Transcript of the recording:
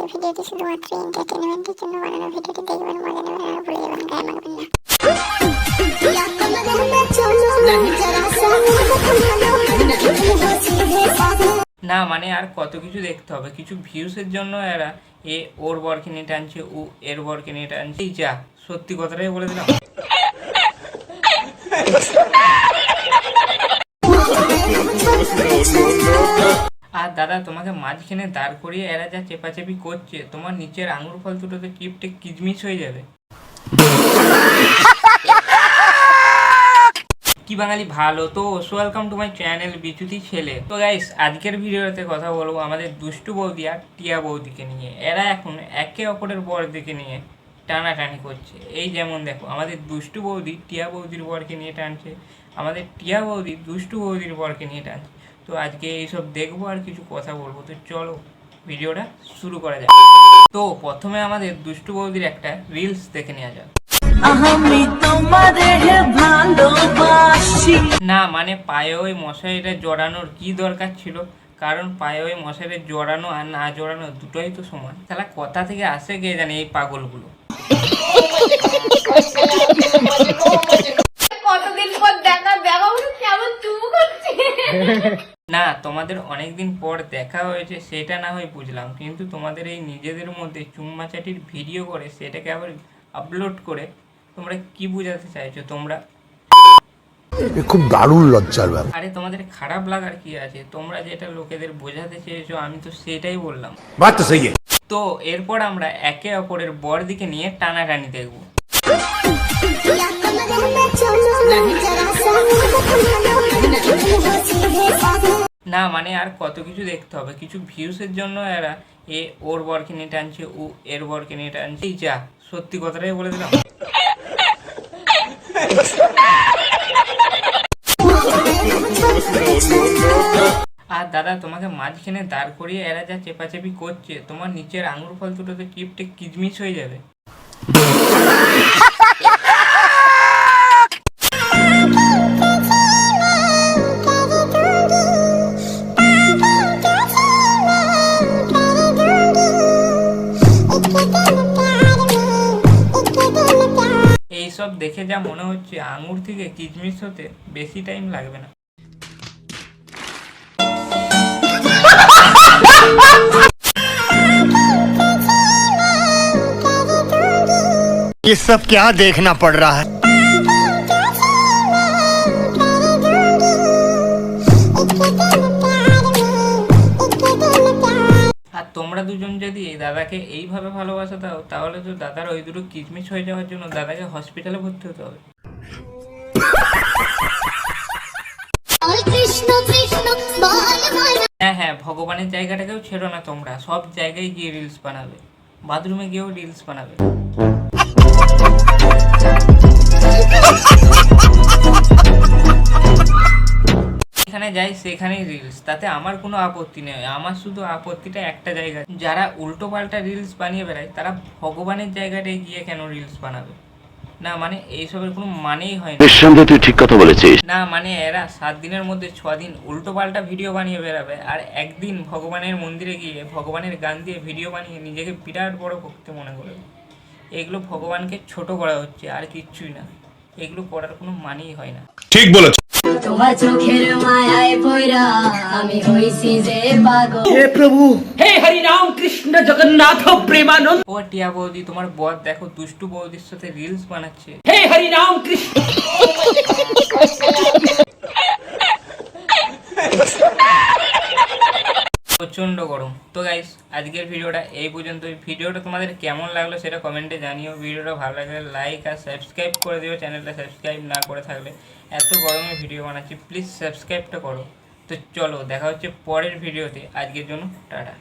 এই ভিডিওটি শুধুমাত্র এন্টারটেইনমেন্টের জন্য বানানো। ভিডিওটি দেখবেন, মজা নেবেন আর ভুলে যাবেন, গায়ে মাখবেন না। মানে আর কত কিছু দেখতে হবে, কিছু ভিউসের জন্য এরা ওর বরকে নিয়ে টানছে, ও এর বরকে নিয়ে টানছে। এই যা সত্যি কথাটাই বলে দিলাম। আর দাদা, তোমাকে মাঝখানে দাঁড় করিয়ে এরা যা চেপাচেপি করছে, তোমার নিচের আঙুর ফল দুটোতে টিপটে কিচমিচ হয়ে যাবে। কি বাঙালি ভালো তো, ওয়েলকাম টু মাই চ্যানেল বিচুতি ছেলে। তো গাইস, আজকের ভিডিওতে কথা বলবো আমাদের দুষ্টু বৌদি আর টিয়া বৌদিকে নিয়ে। এরা এখন একে অপরের বর দিকে নিয়ে টানাটানি করছে। এই যেমন দেখো, আমাদের দুষ্টু বৌদি টিয়া বৌদির বরকে নিয়ে টানছে, আমাদের টিয়া বৌদি দুষ্টু বৌদির বরকে নিয়ে টানছে। তো আজকে এইসব দেখবো আর কিছু কথা বলবো। তো চলো ভিডিওটা শুরু করা যাক। তো প্রথমে আমাদের দুষ্টু বৌদির একটা রিলস দেখে নেওয়া যাক। না মানে পায়ে ওই মশারিটা জড়ানোর কি দরকার ছিল? কারণ পায়ে ওই মশারি জড়ানো আর না জড়ানো দুটোই তো সমান। তাহলে কথা থেকে আসে কে জানে এই পাগলগুলো। কতদিন পর দেখা কেমন চুমু করছে। না, তোমাদের অনেকদিন পর দেখা হয়েছে সেটা না হয় বুঝলাম, কিন্তু তোমাদের এই নিজেদের মধ্যে চুম্মাচাটির ভিডিও করে সেটাকে আবার আপলোড করে তোমরা কি বোঝাতে চাইছো? তোমরা খুব দারুণ লজ্জার ব্যাপার। আরে তোমাদের খারাপ লাগার কি আছে? তোমরা যেটা লোকেদের বোঝাতে চেয়েছো আমি তো সেটাই বললাম। বাত তো সহি। তো এরপর আমরা একে অপরের বর দিকে নিয়ে টানাটানি দেখব। না মানে আর কত কিছু দেখতে হবে, কিছু ভিউসের জন্য এরা ওর বরকে নিয়ে টানছে, ও এর বরকে নিয়ে টানছে। এই যা সত্যি কথাটাই বলে দিলাম। আর দাদা, তোমাকে মাঝখানে দাঁড় করিয়ে এরা যা চেপাচেপি করছে, তোমার নিচের আঙুর ফল দুটোতে টিপটে কিচমিচ হয়ে যাবে। এইসব দেখে যা মনে হচ্ছে আঙুর থেকে কিচমিচ হতে বেশি টাইম লাগবে না। ये सब क्या देखना पड़ रहा है? আর তোমরা দুজন যদি এই দাদাকে এইভাবে ভালোবাসা দাও, তাহলে তো দাদার ওই দুটো কিচমিচ হয়ে যাওয়ার জন্য দাদাকে হসপিটালে ভর্তি হতে হবে। হ্যাঁ হ্যাঁ, ভগবানের জায়গাটাকেও ছেড়ো না তোমরা, সব জায়গায় গিয়ে রিলস বানাবে, বাথরুমে গিয়েও রিলস বানাবে। যেখানে যাই সেখানেই রিলস, তাতে আমার কোনো আপত্তি নেই। আমার শুধু আপত্তিটা একটা জায়গা, যারা উল্টো পাল্টা রিলস বানিয়ে বেড়ায় তারা ভগবানের জায়গাটায় গিয়ে কেন রিলস বানাবে? না মানে এইসবের কোনো মানেই হয় না। নিঃসন্দেহে তুই ঠিক কথা বলেছিস। না মানে এরা 7 দিনের মধ্যে 6 দিন উল্টো পাল্টা ভিডিও বানিয়ে বেড়াবে, আর একদিন ভগবানের মন্দিরে গিয়ে ভগবানের গান দিয়ে ভিডিও বানিয়ে নিজেকে বিরাট বড় ভক্ত মনে করবে। এগুলো ভগবানকে ছোট করা হচ্ছে, আর কিচ্ছুই না। এগুলো করার কোনো মানেই হয় না। ঠিক বলেছ। তোমার চোখের মায়ায় পয়রা আমি হইছি যে পাগল। হে প্রভু, হে হরি রাম কৃষ্ণ জগন্নাথ প্রেমানন্দ। ও টিয়া বৌদি, তোমার বর দেখো দুষ্টু বৌদির সাথে রিলস বানাচ্ছে। হে হরি রাম কৃষ্ণ। প্রচণ্ড গরম। তো গাইস, আজকের ভিডিওটা এই পর্যন্তই। ভিডিওটা তোমাদের কেমন লাগলো সেটা কমেন্টে জানিও। ভিডিওটা ভালো লাগলে লাইক আর সাবস্ক্রাইব করে দিও, চ্যানেলটা সাবস্ক্রাইব না করে থাকলে। এত গরমে ভিডিও বানাচ্ছি, প্লিজ সাবস্ক্রাইবটা করো। তো চলো দেখা হচ্ছে পরের ভিডিওতে। আজকের জন্য টাটা।